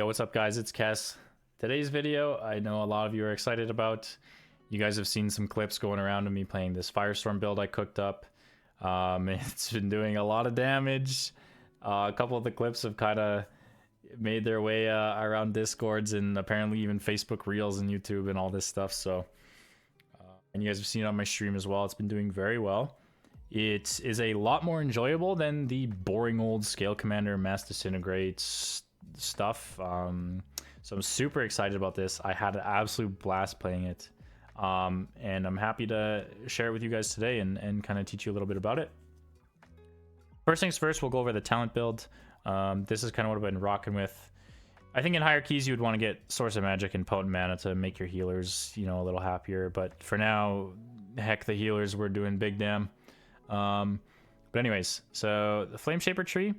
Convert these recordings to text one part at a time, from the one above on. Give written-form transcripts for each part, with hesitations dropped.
Yo, what's up guys? It's Kess. Today's video, I know a lot of you are excited about. You guys have seen some clips going around of me playing this Firestorm build I cooked up. It's been doing a lot of damage. A couple of the clips have kind of made their way around Discords and apparently even Facebook Reels and YouTube and all this stuff. So, and you guys have seen it on my stream as well. It's been doing very well. It is a lot more enjoyable than the boring old Scale Commander Mass Disintegrate stuff. So I'm super excited about this. I had an absolute blast playing it. And I'm happy to share it with you guys today and kind of teach you a little bit about it. First things first, we'll go over the talent build. This is kind of what I've been rocking with. I think in higher keys you would want to get Source of Magic and Potent Mana to make your healers, you know, a little happier. But for now, heck, the healers were doing big damn. But anyways, so the Flameshaper tree,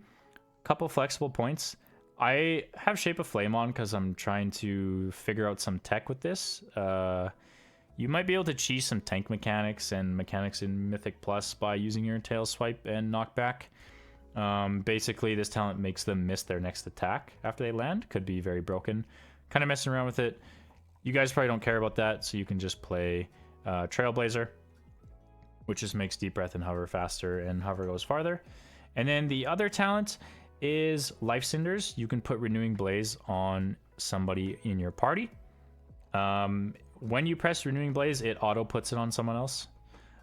couple flexible points. I have Shape of Flame on because I'm trying to figure out some tech with this. You might be able to cheese some tank mechanics and mechanics in Mythic Plus by using your tail swipe and knockback. Basically, this talent makes them miss their next attack after they land. Could be very broken. Kind of messing around with it. You guys probably don't care about that, so you can just play Trailblazer, which just makes Deep Breath and Hover faster, and Hover goes farther. And then the other talent is Life Cinders. You can put Renewing Blaze on somebody in your party. When you press Renewing Blaze, it auto puts it on someone else.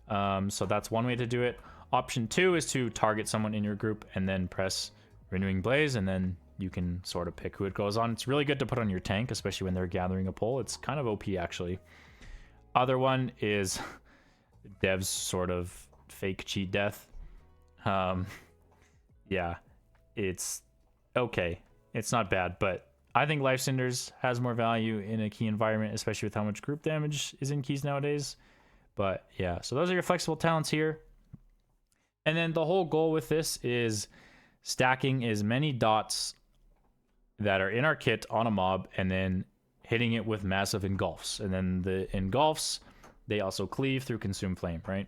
So that's one way to do it. Option 2 is to target someone in your group and then press Renewing Blaze, and then you can sort of pick who it goes on. It's really good to put on your tank, especially when they're gathering a pull. It's kind of OP, actually. Other one is Dev's sort of fake cheat death. Yeah, it's okay. It's not bad, but I think Life Cinders has more value in a key environment, especially with how much group damage is in keys nowadays. But yeah, so those are your flexible talents here. And then the whole goal with this is stacking as many dots that are in our kit on a mob and then hitting it with massive engulfs. And then the engulfs, they also cleave through Consume Flame, right?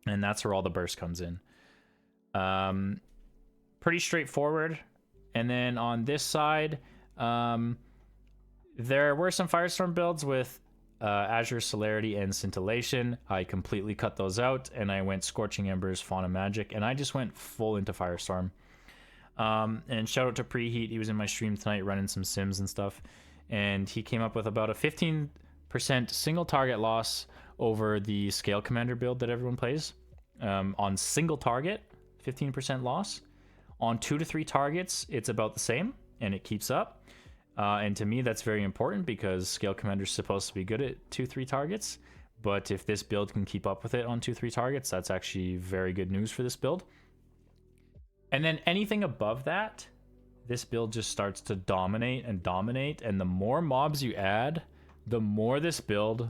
And that's where all the burst comes in. Pretty straightforward. And then on this side, there were some Firestorm builds with Azure Celerity and Scintillation. I completely cut those out, and I went Scorching Embers, Fauna Magic, and I just went full into Firestorm. And shout out to Preheat. He was in my stream tonight running some sims and stuff, and he came up with about a 15% single target loss over the Scale Commander build that everyone plays. On single target, 15% loss. On 2 to 3 targets, it's about the same, and it keeps up. And to me, that's very important because Scale Commander is supposed to be good at 2-3 targets. But if this build can keep up with it on 2-3 targets, that's actually very good news for this build. And then anything above that, this build just starts to dominate and dominate. And the more mobs you add, the more this build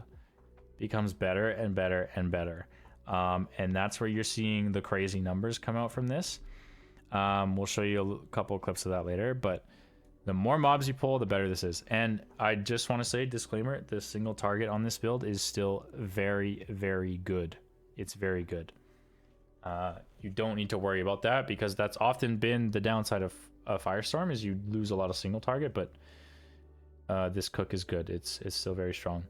becomes better and better and better. And that's where you're seeing the crazy numbers come out from this. We'll show you a couple of clips of that later, but the more mobs you pull, the better this is. And I just want to say, disclaimer, the single target on this build is still very, very good. It's very good. You don't need to worry about that because that's often been the downside of Firestorm is you lose a lot of single target, but this cook is good. It's still very strong.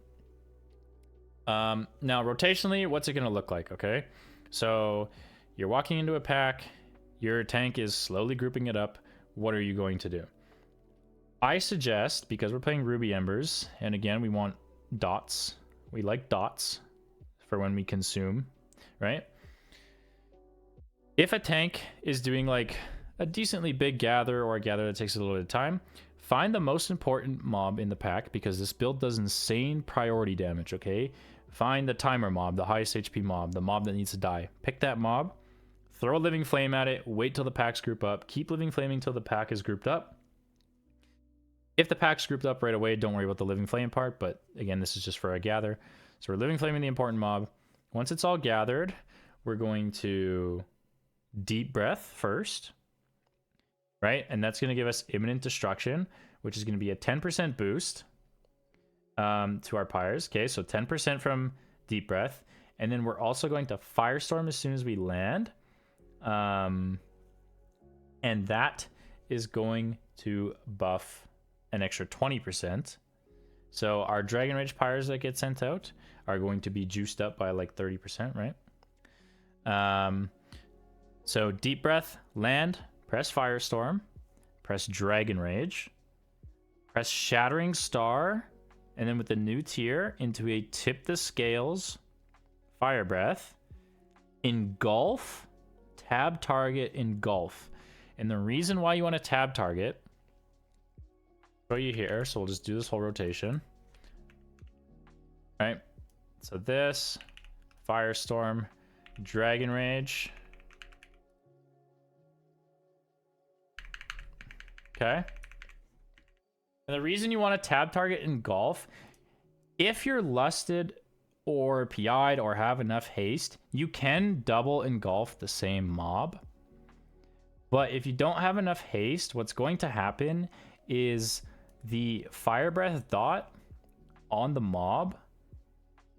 Now, rotationally, what's it going to look like, okay? So you're walking into a pack. Your tank is slowly grouping it up. What are you going to do? I suggest, because we're playing Ruby Embers, and again, we want dots. We like dots for when we consume, right? If a tank is doing like a decently big gather or a gather that takes a little bit of time, find the most important mob in the pack because this build does insane priority damage, okay? Find the timer mob, the highest HP mob, the mob that needs to die. Pick that mob. Throw a Living Flame at it, wait till the packs group up, keep Living Flaming till the pack is grouped up. If the pack's grouped up right away, don't worry about the Living Flame part, but again, this is just for a gather. So we're Living Flaming the important mob. Once it's all gathered, we're going to Deep Breath first, right? And that's going to give us Imminent Destruction, which is going to be a 10% boost to our pyres. Okay, so 10% from Deep Breath. And then we're also going to Firestorm as soon as we land. And that is going to buff an extra 20%. So our Dragon Rage pyres that get sent out are going to be juiced up by like 30%, right? So Deep Breath, land, press Firestorm, press Dragon Rage, press Shattering Star, and then with the new tier, into a Tip the Scales, Fire Breath, Engulf, tab target, Engulf. And the reason why you want to tab target, show you here, so we'll just do this whole rotation. All right, so this, Firestorm, Dragon Rage. Okay. And the reason you want to tab target Engulf, if you're lusted or PI'd or have enough haste, you can double Engulf the same mob. But if you don't have enough haste, what's going to happen is the Fire Breath dot on the mob,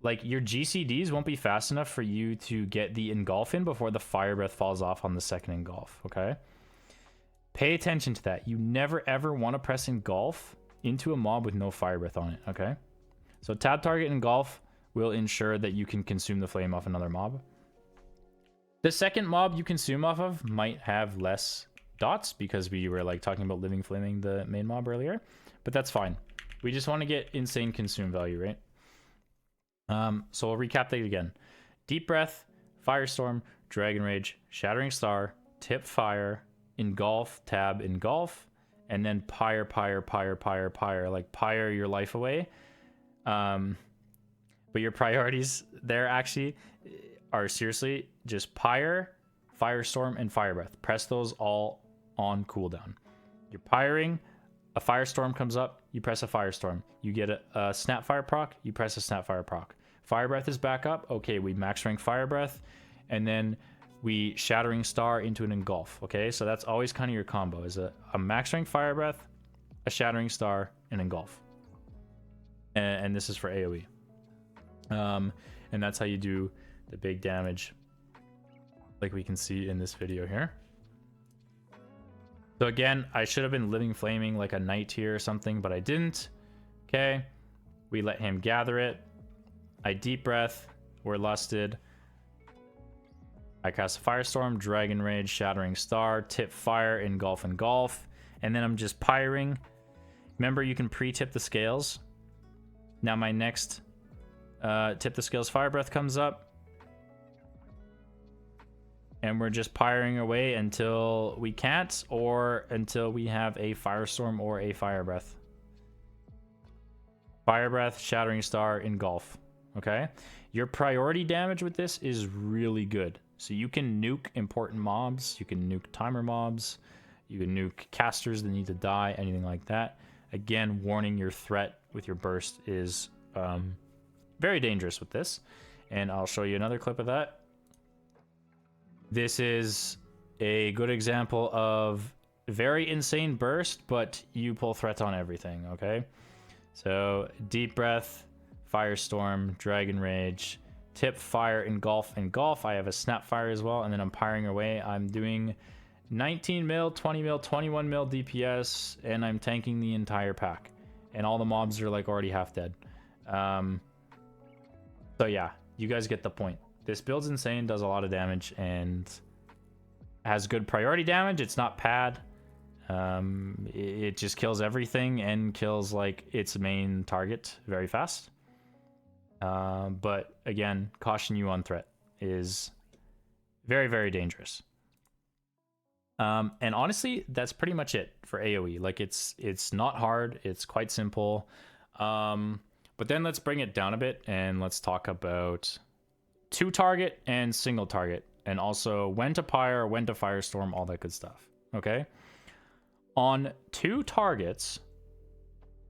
like your GCDs won't be fast enough for you to get the Engulf in before the Fire Breath falls off on the second Engulf, okay? Pay attention to that. You never ever want to press Engulf into a mob with no Fire Breath on it, okay? So tab target Engulf will ensure that you can consume the flame off another mob. The second mob you consume off of might have less dots because we were like talking about living flaming the main mob earlier, but that's fine. We just want to get insane consume value, right? So we'll recap that again. Deep Breath, Firestorm, Dragon Rage, Shattering Star, Tip Fire, Engulf, tab Engulf, and then pyre, like pyre your life away. But your priorities there actually are seriously just pyre, Firestorm, and Fire Breath. Press those all on cooldown. You're pyring, a Firestorm comes up, you press a Firestorm. You get a Snapfire proc, you press a Snapfire proc. Fire Breath is back up. Okay, we max rank Fire Breath, and then we Shattering Star into an Engulf. Okay, so that's always kind of your combo, is a max rank Fire Breath, a Shattering Star, and Engulf. And this is for AoE. And that's how you do the big damage, like we can see in this video here. So again, I should have been living flaming like a knight here or something, but I didn't. Okay, we let him gather it. I Deep Breath, we're lusted. I cast Firestorm, Dragon Rage, Shattering Star, Tip Fire, Engulf, and then I'm just pyring. Remember, you can pre-tip the scales. Now my next Tip the Scales Fire Breath comes up, and we're just pyring away until we can't, or until we have a Firestorm or a Fire Breath. Fire Breath, Shattering Star, Engulf. Okay, your priority damage with this is really good. So you can nuke important mobs, you can nuke timer mobs, you can nuke casters that need to die, anything like that. Again, warning, your threat with your burst is very dangerous with this, and I'll show you another clip of that. This is a good example of very insane burst, but you pull threats on everything, okay? So Deep Breath, Firestorm, Dragon Rage, Tip Fire, Engulf. I have a Snapfire as well, and then I'm pyring away. I'm doing 19 mil, 20 mil, 21 mil DPS, and I'm tanking the entire pack. And all the mobs are like already half dead. So yeah, you guys get the point. This build's insane, does a lot of damage, and has good priority damage. It's not pad. It just kills everything and kills like its main target very fast. But again, caution you on threat is very, very dangerous. And honestly, that's pretty much it for AoE. Like it's not hard. It's quite simple. But then let's bring it down a bit and let's talk about 2-target and single target, and also when to pyre, when to Firestorm, all that good stuff. Okay. On 2 targets,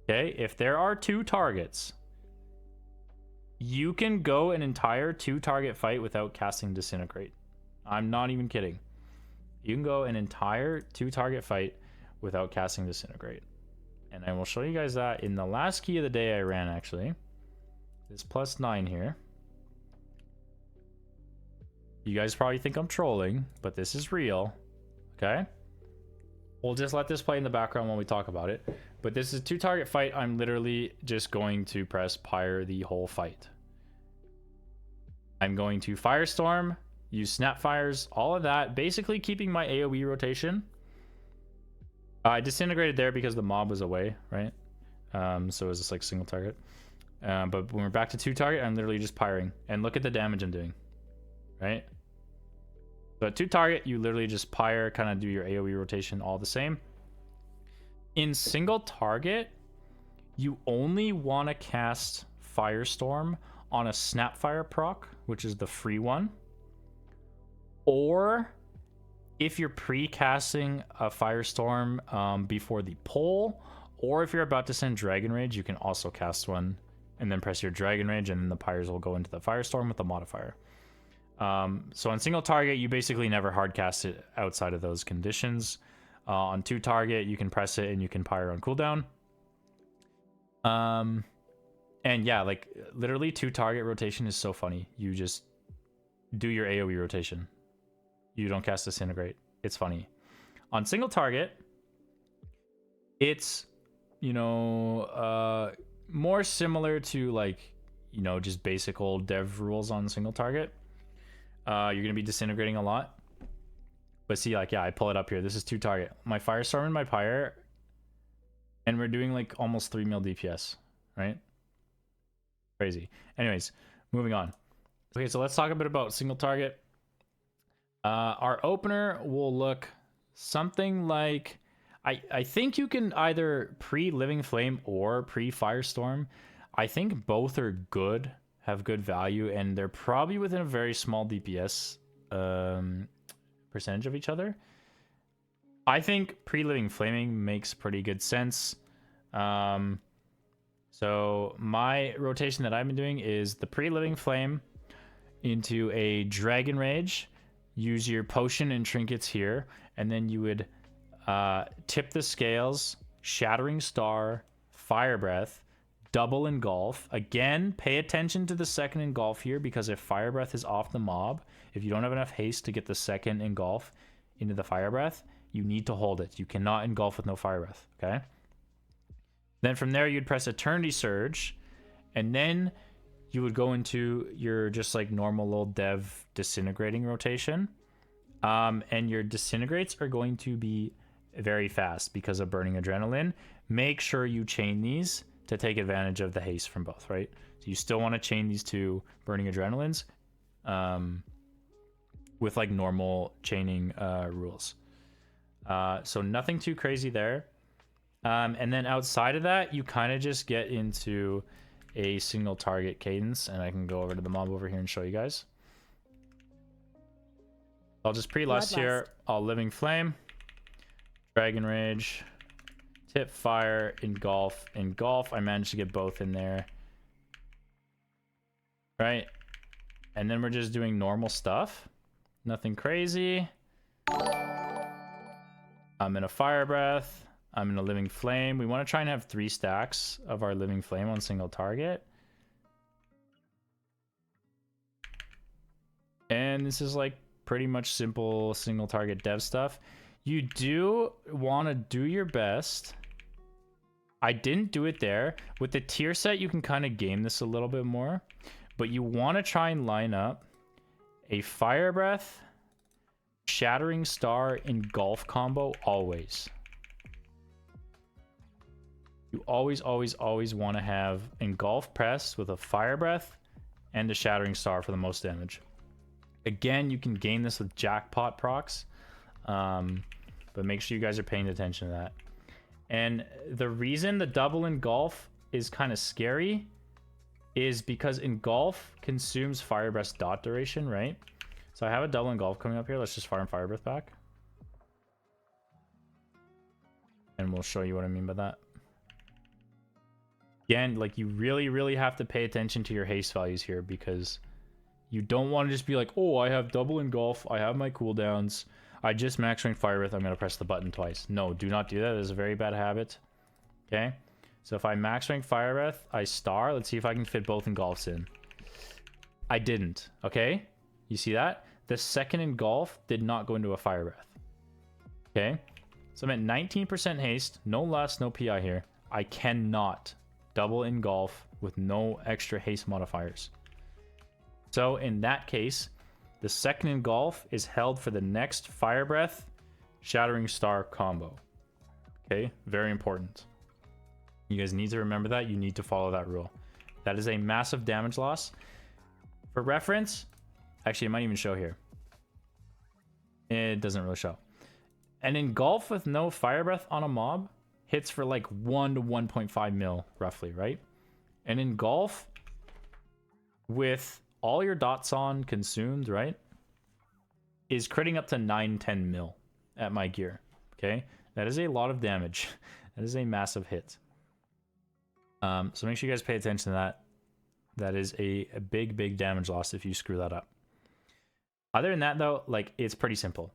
okay, if there are 2 targets, you can go an entire 2-target fight without casting Disintegrate. I'm not even kidding. You can go an entire 2-target fight without casting Disintegrate. And I will show you guys that in the last key of the day I ran, actually. This +9 here. You guys probably think I'm trolling, but this is real. Okay? We'll just let this play in the background when we talk about it. But this is a 2-target fight. I'm literally just going to press pyre the whole fight. I'm going to firestorm, use snap fires, all of that, basically keeping my AoE rotation. I disintegrated there because the mob was away, right? So it was just like single target. But when we're back to 2-target, I'm literally just pyring. And look at the damage I'm doing, right? So at 2-target, you literally just pyre, kind of do your AoE rotation all the same. In single target, you only want to cast Firestorm on a Snapfire proc, which is the free one. Or if you're pre-casting a Firestorm before the pull, or if you're about to send Dragon Rage, you can also cast one and then press your Dragon Rage, and then the pyres will go into the Firestorm with the modifier. So on single target, you basically never hard cast it outside of those conditions. On 2-target, you can press it and you can pyre on cooldown. And yeah, like literally 2-target rotation is so funny. You just do your AoE rotation. You don't cast Disintegrate. It's funny. On single target, it's, you know, more similar to like, you know, just basic old dev rules on single target. You're going to be disintegrating a lot. But see, like, yeah, I pull it up here. This is 2-target. My Firestorm and my Pyre. And we're doing like almost 3 mil DPS, right? Crazy. Anyways, moving on. Okay, so let's talk a bit about single target. Our opener will look something like... I think you can either pre-Living Flame or pre-Firestorm. I think both are good, have good value, and they're probably within a very small DPS percentage of each other. I think pre-Living Flaming makes pretty good sense. So my rotation that I've been doing is the pre-Living Flame into a Dragon Rage. Use your potion and trinkets here, and then you would tip the scales, Shattering Star, Fire Breath, double engulf. Again, pay attention to the second engulf here, because if Fire Breath is off the mob, if you don't have enough haste to get the second engulf into the Fire Breath, you need to hold it. You cannot engulf with no Fire Breath, okay? Then from there, you'd press Eternity Surge, and then you would go into your just like normal old dev disintegrating rotation. And your disintegrates are going to be very fast because of burning adrenaline. Make sure you chain these to take advantage of the haste from both, right? So you still want to chain these two burning adrenalines with like normal chaining rules. So nothing too crazy there. And then outside of that, you kind of just get into a single target cadence, and I can go over to the mob over here and show you guys. I'll just pre-lust here. I'll Living Flame, Dragon Rage, Tip Fire, Engulf, Engulf. I managed to get both in there. Right? And then we're just doing normal stuff. Nothing crazy. I'm in a Fire Breath. I'm in a Living Flame. We want to try and have 3 stacks of our Living Flame on single target. And this is like pretty much simple single target dev stuff. You do want to do your best. I didn't do it there. With the tier set, you can kind of game this a little bit more. But you want to try and line up a Fire Breath, Shattering Star, Engulf combo always. You always want to have Engulf press with a Fire Breath and a Shattering Star for the most damage. Again, you can gain this with jackpot procs, but make sure you guys are paying attention to that. And the reason the double Engulf is kind of scary is because Engulf consumes Fire Breath's dot duration, right? So I have a double Engulf coming up here. Let's just farm Fire Breath back. And we'll show you what I mean by that. Again, like you really have to pay attention to your haste values here, because you don't want to just be like, oh, I have double Engulf, I have my cooldowns, I just max rank Fire Breath, I'm going to press the button twice. No, do not do that. That is a very bad habit. Okay? So if I max rank Fire Breath, I star. Let's see if I can fit both Engulfs in. I didn't. Okay? You see that? The second Engulf did not go into a Fire Breath. Okay? So I'm at 19% haste. No lust, no PI here. I cannot double engulf with no extra haste modifiers. So in that case, the second engulf is held for the next fire breath shattering star combo. Okay, very important. You guys need to remember that. You need to follow that rule. That is a massive damage loss. For reference, actually, it might even show here. It doesn't really show. An engulf with no fire breath on a mob hits for like 1 to 1.5 mil, roughly, right? An engulf with all your dots on consumed, right, is critting up to 9-10 mil at my gear. Okay, that is a lot of damage. That is a massive hit. So make sure you guys pay attention to that. That is a big damage loss if you screw that up. Other than that, though, like, it's pretty simple.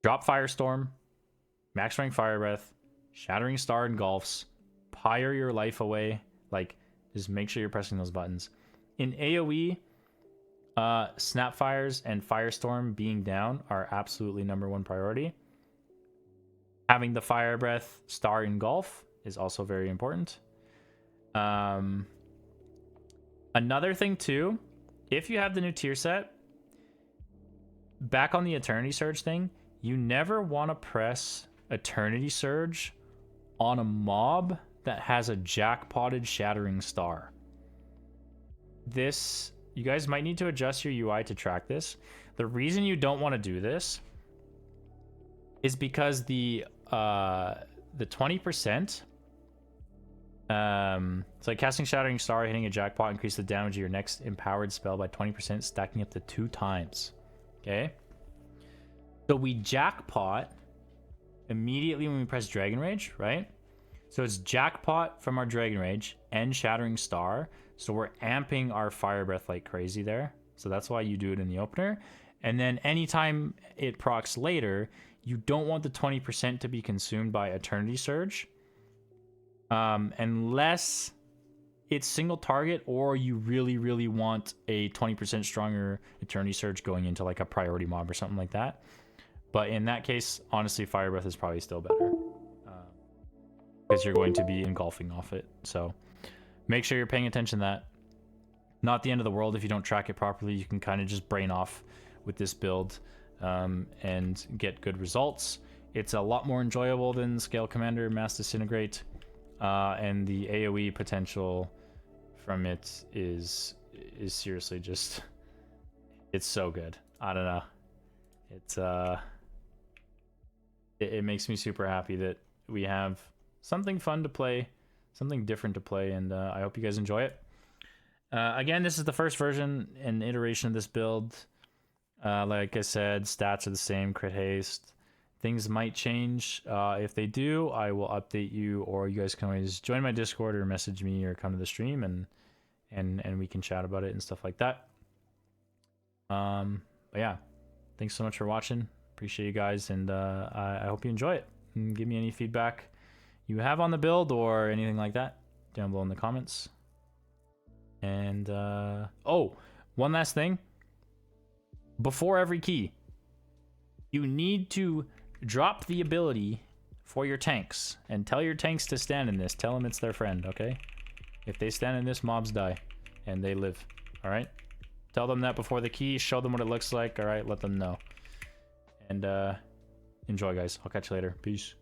Drop Firestorm, max rank Fire Breath, Shattering Star engulfs, pyre your life away. Like, just make sure you're pressing those buttons. In AoE, Snapfires and Firestorm being down are absolutely #1 priority. Having the Fire Breath Star engulf is also very important. Another thing too, if you have the new tier set, back on the Eternity Surge thing, you never want to press Eternity Surge on a mob that has a jackpotted Shattering Star. This, you guys might need to adjust your UI to track this. The reason you don't want to do this is because the 20%, it's like casting Shattering Star, hitting a jackpot, increase the damage of your next empowered spell by 20%, stacking up to 2 times. Okay? So we jackpot immediately when we press Dragon Rage, right? So it's jackpot from our Dragon Rage and Shattering Star. So we're amping our Fire Breath like crazy there. So that's why you do it in the opener. And then anytime it procs later, you don't want the 20% to be consumed by Eternity Surge. Unless it's single target or you really want a 20% stronger Eternity Surge going into like a priority mob or something like that. But in that case, honestly, Fire Breath is probably still better. Because you're going to be engulfing off it. So make sure you're paying attention to that. Not the end of the world if you don't track it properly. You can kind of just brain off with this build and get good results. It's a lot more enjoyable than Scale Commander, Mass Disintegrate. And the AoE potential from it is seriously just, it's so good. I don't know. It's it makes me super happy that we have something fun to play, something different to play, and I hope you guys enjoy it. Again, this is the first version and iteration of this build. Like I said, stats are the same, crit haste. Things might change. If they do, I will update you, or you guys can always join my Discord or message me or come to the stream and we can chat about it and stuff like that. But yeah, thanks so much for watching. Appreciate you guys, and I hope you enjoy it. And give me any feedback you have on the build or anything like that down below in the comments. And oh, one last thing. Before every key, you need to drop the ability for your tanks and tell your tanks to stand in this. Tell them it's their friend, okay? If they stand in this, mobs die and they live. All right, tell them that before the key. Show them what it looks like. All right, let them know. And enjoy, guys. I'll catch you later. Peace.